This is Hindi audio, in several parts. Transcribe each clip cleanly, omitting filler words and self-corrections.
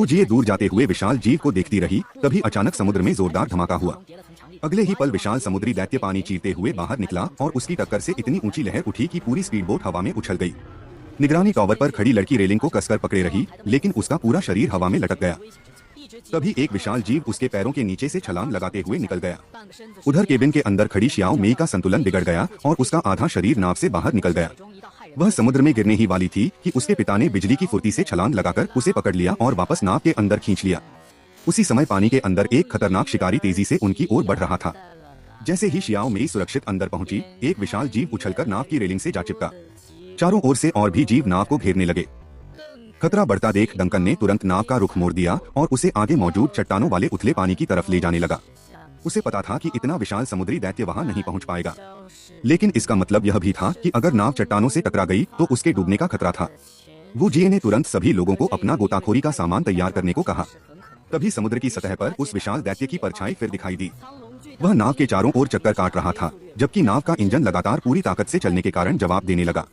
जिये दूर जाते हुए विशाल जीव को देखती रही। तभी अचानक समुद्र में जोरदार धमाका हुआ। अगले ही पल विशाल समुद्री दैत्य पानी चीरते हुए बाहर निकला और उसकी टक्कर से इतनी ऊंची लहर उठी कि पूरी स्पीड बोट हवा में उछल गई। निगरानी टावर पर खड़ी लड़की रेलिंग को कसकर पकड़े रही, लेकिन उसका पूरा शरीर हवा में लटक गया। तभी एक विशाल जीव उसके पैरों के नीचे से छलांग लगाते हुए निकल गया। उधर केबिन के अंदर खड़ी श्याओ मेई का संतुलन बिगड़ गया और उसका आधा शरीर नाव से बाहर निकल गया। वह समुद्र में गिरने ही वाली थी कि उसके पिता ने बिजली की फुर्ती से छलांग लगाकर उसे पकड़ लिया और वापस नाव के अंदर खींच लिया। उसी समय पानी के अंदर एक खतरनाक शिकारी तेजी से उनकी ओर बढ़ रहा था। जैसे ही श्याओ मेई सुरक्षित अंदर पहुंची, एक विशाल जीव उछलकर नाव की रेलिंग से जा चिपका। चारों ओर से और भी जीव नाव को घेरने लगे। खतरा बढ़ता देख डंकन ने तुरंत नाव का रुख मोड़ दिया और उसे आगे मौजूद चट्टानों वाले उथले पानी की तरफ ले जाने लगा। उसे पता था कि इतना विशाल समुद्री दैत्य वहां नहीं पहुंच पाएगा, लेकिन इसका मतलब यह भी था कि अगर नाव चट्टानों से टकरा गई तो उसके डूबने का खतरा था। वू जिये ने तुरंत सभी लोगों को अपना गोताखोरी का सामान तैयार करने को कहा। तभी समुद्र की सतह पर उस विशाल दैत्य की परछाई फिर दिखाई दी। वह नाव के चारों ओर चक्कर काट रहा था, जबकि नाव का इंजन लगातार पूरी ताकत से चलने के कारण जवाब देने लगा।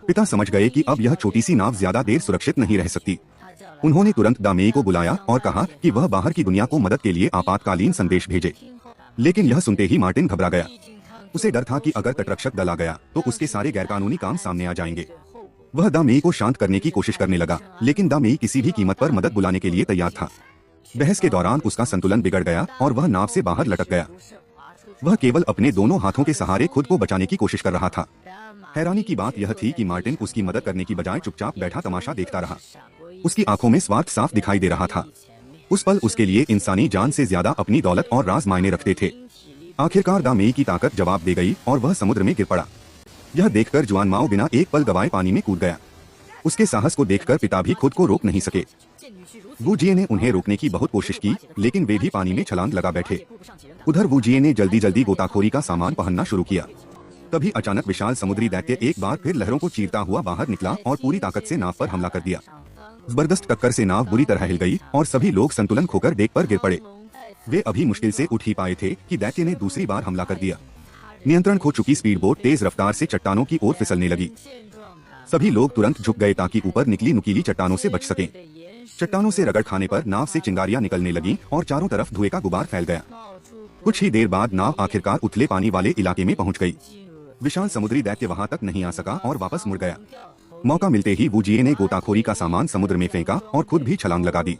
पिता समझ गए कि अब यह छोटी सी नाव ज्यादा देर सुरक्षित नहीं रह सकती। उन्होंने तुरंत दा मेई को बुलाया और कहा कि वह बाहर की दुनिया को मदद के लिए आपातकालीन संदेश भेजे। लेकिन यह सुनते ही मार्टिन घबरा गया। उसे डर था कि अगर तटरक्षक दल आ गया तो उसके सारे गैरकानूनी काम सामने आ जाएंगे। वह दा मेई को शांत करने की कोशिश करने लगा, लेकिन दा मेई किसी भी कीमत पर मदद बुलाने के लिए तैयार था। बहस के दौरान उसका संतुलन बिगड़ गया और वह नाव से बाहर लटक गया। वह केवल अपने दोनों हाथों के सहारे खुद को बचाने की कोशिश कर रहा था। हैरानी की बात यह थी कि मार्टिन उसकी मदद करने की बजाय चुपचाप बैठा तमाशा देखता रहा। उसकी आंखों में स्वार्थ साफ दिखाई दे रहा था। उस पल उसके लिए इंसानी जान से ज्यादा अपनी दौलत और राज मायने रखते थे। आखिरकार दा मेई की ताकत जवाब दे गई और वह समुद्र में गिर पड़ा। यह देखकर जुआन माओ बिना एक पल गवाए पानी में कूद गया। उसके साहस को देखकर पिता भी खुद को रोक नहीं सके। वू जिये ने उन्हें रोकने की बहुत कोशिश की, लेकिन वे भी पानी में छलांग लगा बैठे। उधर वू जिये ने जल्दी जल्दी गोताखोरी का सामान पहनना शुरू किया। तभी अचानक विशाल समुद्री दैत्य एक बार फिर लहरों को चीरता हुआ बाहर निकला और पूरी ताकत से नाव पर हमला कर दिया। जबरदस्त टक्कर से नाव बुरी तरह हिल गई और सभी लोग संतुलन खोकर डेक पर गिर पड़े। वे अभी मुश्किल से उठ ही पाए थे कि दैत्य ने दूसरी बार हमला कर दिया। नियंत्रण खो चुकी स्पीड बोट तेज रफ्तार से चट्टानों की ओर फिसलने लगी। सभी लोग तुरंत झुक गए ताकि ऊपर निकली नुकीली चट्टानों से बच सकें। चट्टानों से रगड़ खाने पर नाव से चिंगारियां निकलने लगी और चारों तरफ धुएं का गुबार फैल गया। कुछ ही देर बाद नाव आखिरकार उथले पानी वाले इलाके में पहुंच गई। विशाल समुद्री दैत्य वहां तक नहीं आ सका और वापस मुड़ गया। मौका मिलते ही वू जिये ने गोताखोरी का सामान समुद्र में फेंका और खुद भी छलांग लगा दी।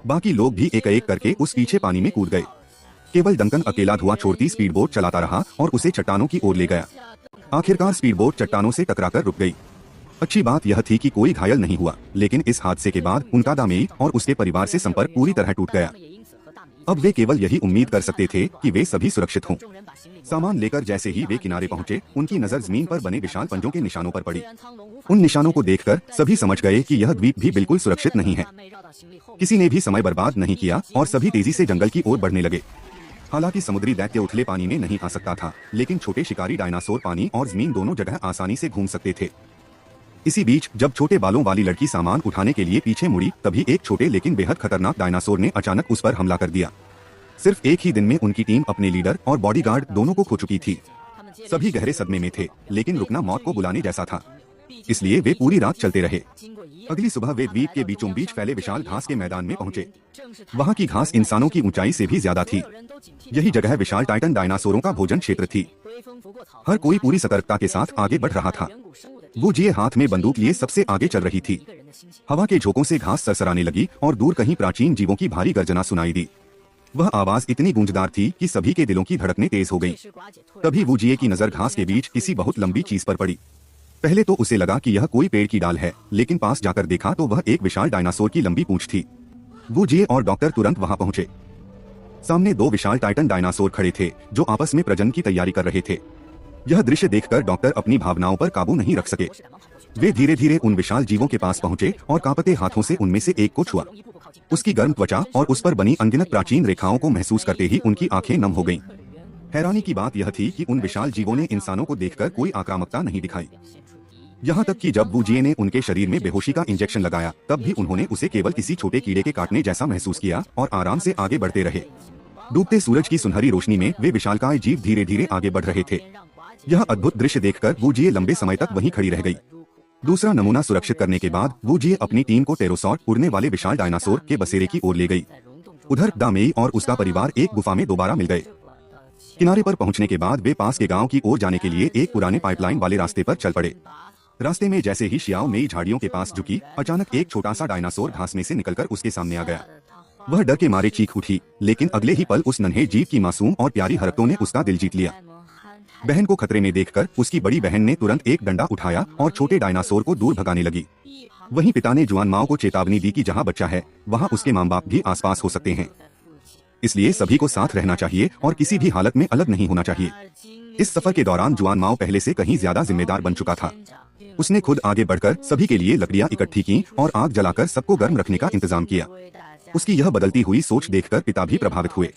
बाकी लोग भी एक एक करके उस पीछे पानी में कूद गए। केवल डंकन अकेला धुआं छोड़ती स्पीड बोट चलाता रहा और उसे चट्टानों की ओर ले गया। आखिरकार स्पीड बोट चट्टानों से टकराकर रुक गई। अच्छी बात यह थी कि कोई घायल नहीं हुआ, लेकिन इस हादसे के बाद उनका दा मेई और उसके परिवार से संपर्क पूरी तरह टूट गया। अब वे केवल यही उम्मीद कर सकते थे कि वे सभी सुरक्षित हों। सामान लेकर जैसे ही वे किनारे पहुंचे, उनकी नजर जमीन पर बने विशाल पंजों के निशानों पर पड़ी। उन निशानों को देखकर सभी समझ गए कि यह द्वीप भी बिल्कुल सुरक्षित नहीं है। किसी ने भी समय बर्बाद नहीं किया और सभी तेजी से जंगल की ओर बढ़ने लगे। हालांकि समुद्री दैत्य उथले पानी में नहीं आ सकता था, लेकिन छोटे शिकारी डायनासोर पानी और जमीन दोनों जगह आसानी से घूम सकते थे। इसी बीच जब छोटे बालों वाली लड़की सामान उठाने के लिए पीछे मुड़ी, तभी एक छोटे लेकिन बेहद खतरनाक डायनासोर ने अचानक उस पर हमला कर दिया। सिर्फ एक ही दिन में उनकी टीम अपने लीडर और बॉडीगार्ड दोनों को खो चुकी थी। सभी गहरे सदमे में थे, लेकिन रुकना मौत को बुलाने जैसा था, इसलिए वे पूरी रात चलते रहे। अगली सुबह वे द्वीप के बीचों बीच फैले विशाल घास के मैदान में पहुंचे। वहां की घास इंसानों की ऊंचाई से भी ज्यादा थी। यही जगह विशाल टाइटन डायनासोरों का भोजन क्षेत्र थी। हर कोई पूरी सतर्कता के साथ आगे बढ़ रहा था। वू जिये हाथ में बंदूक लिए सबसे आगे चल रही थी। हवा के झोंकों से घास सरसराने लगी और दूर कहीं प्राचीन जीवों की भारी गर्जना सुनाई दी। वह आवाज इतनी गूंजदार थी कि सभी के दिलों की धड़कनें तेज हो गईं। तभी वू जिये की नजर घास के बीच किसी बहुत लंबी चीज पर पड़ी। पहले तो उसे लगा कि यह कोई पेड़ की डाल है, लेकिन पास जाकर देखा तो वह एक विशाल डायनासोर की लंबी पूंछ थी। वू जिये और डॉक्टर तुरंत वहां पहुंचे। सामने दो विशाल टाइटन डायनासोर खड़े थे जो आपस में प्रजनन की तैयारी कर रहे थे। यह दृश्य देखकर डॉक्टर अपनी भावनाओं पर काबू नहीं रख सके। वे धीरे धीरे उन विशाल जीवों के पास पहुंचे और कांपते हाथों से उनमें से एक को छुआ। उसकी गर्म त्वचा और उस पर बनी अनगिनत प्राचीन रेखाओं को महसूस करते ही उनकी आंखें नम हो गईं। हैरानी की बात यह थी कि उन विशाल जीवों ने इंसानों को देखकर कोई आक्रामकता नहीं दिखाई। यहाँ तक कि जब वू जिये ने उनके शरीर में बेहोशी का इंजेक्शन लगाया, तब भी उन्होंने उसे केवल किसी छोटे कीड़े के काटने जैसा महसूस किया और आराम से आगे बढ़ते रहे। डूबते सूरज की सुनहरी रोशनी में वे विशालकाय जीव धीरे धीरे आगे बढ़ रहे थे। यह अद्भुत दृश्य देखकर वू जिये लंबे समय तक वहीं खड़ी रह गई। दूसरा नमूना सुरक्षित करने के बाद वो जी अपनी टीम को टेरोसॉर उड़ने वाले विशाल डायनासोर के बसेरे की ओर ले गई। उधर दामेई और उसका परिवार एक गुफा में दोबारा मिल गए। किनारे पर पहुंचने के बाद वे पास के गांव की ओर जाने के लिए एक पुराने पाइपलाइन वाले रास्ते पर चल पड़े। रास्ते में जैसे ही शियाओ मेई झाड़ियों के पास झुकी, अचानक एक छोटा सा डायनासोर घास में से निकलकर उसके सामने आ गया। वह डर के मारे चीख उठी, लेकिन अगले ही पल उस नन्हे जीव की मासूम और प्यारी हरकतों ने उसका दिल जीत लिया। बहन को खतरे में देखकर उसकी बड़ी बहन ने तुरंत एक डंडा उठाया और छोटे डायनासोर को दूर भगाने लगी। वहीं पिता ने जुआन माओ को चेतावनी दी कि जहां बच्चा है वहां उसके माँ बाप भी आसपास हो सकते हैं, इसलिए सभी को साथ रहना चाहिए और किसी भी हालत में अलग नहीं होना चाहिए। इस सफर के दौरान जुआन माओ पहले से कहीं ज्यादा जिम्मेदार बन चुका था। उसने खुद आगे बढ़कर सभी के लिए लकड़ियां इकट्ठी की और आग जलाकर सबको गर्म रखने का इंतजाम किया। उसकी यह बदलती हुई सोच देखकर पिता भी प्रभावित हुए।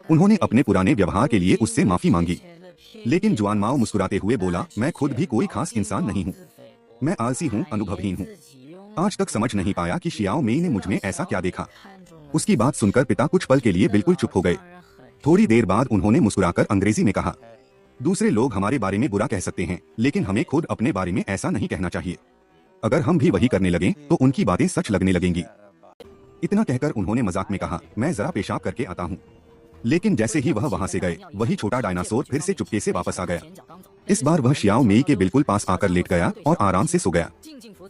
उन्होंने अपने पुराने व्यवहार के लिए उससे माफी मांगी, लेकिन जुआन माओ मुस्कुराते हुए बोला, मैं खुद भी कोई खास इंसान नहीं हूँ, मैं आलसी हूँ, अनुभवहीन हूँ। आज तक समझ नहीं पाया कि शियाओ मेई ने मुझ में ऐसा क्या देखा। उसकी बात सुनकर पिता कुछ पल के लिए बिल्कुल चुप हो गए। थोड़ी देर बाद उन्होंने मुस्कुराकर अंग्रेजी में कहा, दूसरे लोग हमारे बारे में बुरा कह सकते हैं, लेकिन हमें खुद अपने बारे में ऐसा नहीं कहना चाहिए। अगर हम भी वही करने लगें तो उनकी बातें सच लगने लगेंगी। इतना कहकर उन्होंने मजाक में कहा, मैं जरा पेशाब करके आता हूँ। लेकिन जैसे ही वह वहाँ से गए, वही छोटा डायनासोर फिर से चुपके से वापस आ गया। इस बार वह शियाओ मेई के बिल्कुल पास आकर लेट गया और आराम से सो गया।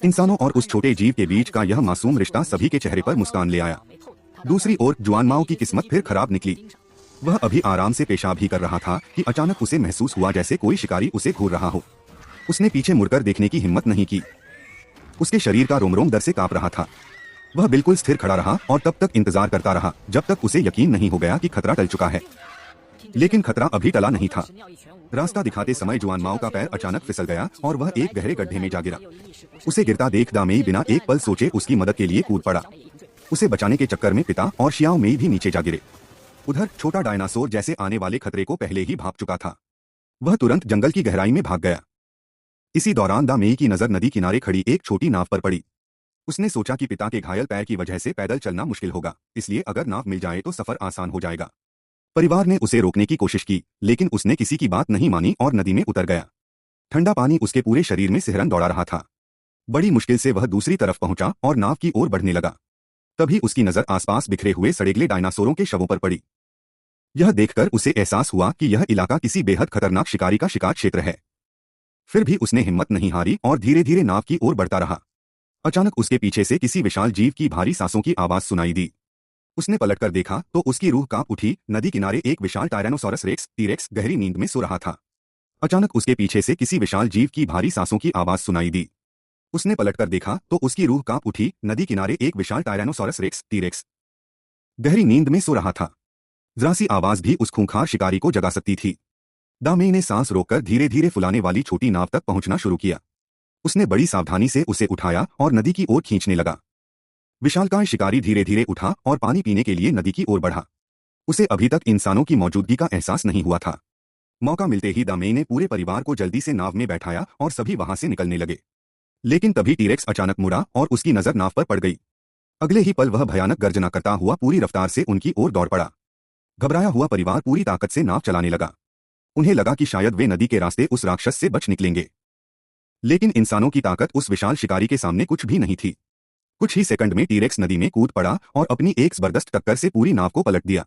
इंसानों और उस छोटे जीव के बीच का यह मासूम रिश्ता सभी के चेहरे पर मुस्कान ले आया। दूसरी ओर जुआन माओ की किस्मत फिर खराब निकली। वह अभी आराम से पेशाब ही कर रहा था कि अचानक उसे महसूस हुआ जैसे कोई शिकारी उसे घूर रहा हो। उसने पीछे मुड़कर देखने की हिम्मत नहीं की। उसके शरीर का रोम रोम डर से कांप रहा था। वह बिल्कुल स्थिर खड़ा रहा और तब तक इंतजार करता रहा जब तक उसे यकीन नहीं हो गया कि खतरा टल चुका है। लेकिन खतरा अभी टला नहीं था। रास्ता दिखाते समय जुआन माओ का पैर अचानक फिसल गया और वह एक गहरे गड्ढे में जा गिरा। उसे गिरता देख दामेई बिना एक पल सोचे उसकी मदद के लिए कूद पड़ा। उसे बचाने के चक्कर में पिता और शियाओ मेई भी नीचे जा गिरे। उधर छोटा डायनासोर जैसे आने वाले खतरे को पहले ही भाप चुका था। वह तुरंत जंगल की गहराई में भाग गया। इसी दौरान दामेई की नजर नदी किनारे खड़ी एक छोटी नाव पर पड़ी। उसने सोचा कि पिता के घायल पैर की वजह से पैदल चलना मुश्किल होगा, इसलिए अगर नाव मिल जाए तो सफर आसान हो जाएगा। परिवार ने उसे रोकने की कोशिश की, लेकिन उसने किसी की बात नहीं मानी और नदी में उतर गया। ठंडा पानी उसके पूरे शरीर में सिहरन दौड़ा रहा था। बड़ी मुश्किल से वह दूसरी तरफ पहुंचा और नाव की ओर बढ़ने लगा। तभी उसकी नजर आसपास बिखरे हुए सड़ेगले डायनासोरों के शवों पर पड़ी। यह देखकर उसे एहसास हुआ कि यह इलाका किसी बेहद खतरनाक शिकारी का शिकार क्षेत्र है। फिर भी उसने हिम्मत नहीं हारी और धीरे धीरे नाव की ओर बढ़ता रहा। अचानक उसके पीछे से किसी विशाल जीव की भारी सांसों की आवाज सुनाई दी। उसने पलटकर देखा तो उसकी रूह कांप उठी। नदी किनारे एक विशाल टायरानोसॉरस रेक्स टीरेक्स गहरी नींद में सो रहा था। अचानक उसके पीछे से किसी विशाल जीव की भारी सांसों की आवाज सुनाई दी। उसने पलटकर देखा तो उसकी रूह कांप उठी। नदी किनारे एक विशाल टायरानोसॉरस रेक्स टीरेक्स गहरी नींद में सो रहा था। जरा सी आवाज भी उस खूंखार शिकारी को जगा सकती थी। दामेई ने सांस रोककर धीरे धीरे फुलाने वाली छोटी नाव तक पहुंचना शुरू किया। उसने बड़ी सावधानी से उसे उठाया और नदी की ओर खींचने लगा। विशालकाय शिकारी धीरे धीरे उठा और पानी पीने के लिए नदी की ओर बढ़ा। उसे अभी तक इंसानों की मौजूदगी का एहसास नहीं हुआ था। मौका मिलते ही दामेई ने पूरे परिवार को जल्दी से नाव में बैठाया और सभी वहां से निकलने लगे। लेकिन तभी टीरेक्स अचानक मुड़ा और उसकी नजर नाव पर पड़ गई। अगले ही पल वह भयानक गर्जना करता हुआ पूरी रफ्तार से उनकी ओर दौड़ पड़ा। घबराया हुआ परिवार पूरी ताकत से नाव चलाने लगा। उन्हें लगा कि शायद वे नदी के रास्ते उस राक्षस से बच निकलेंगे, लेकिन इंसानों की ताकत उस विशाल शिकारी के सामने कुछ भी नहीं थी। कुछ ही सेकंड में टीरेक्स नदी में कूद पड़ा और अपनी एक जबरदस्त टक्कर से पूरी नाव को पलट दिया।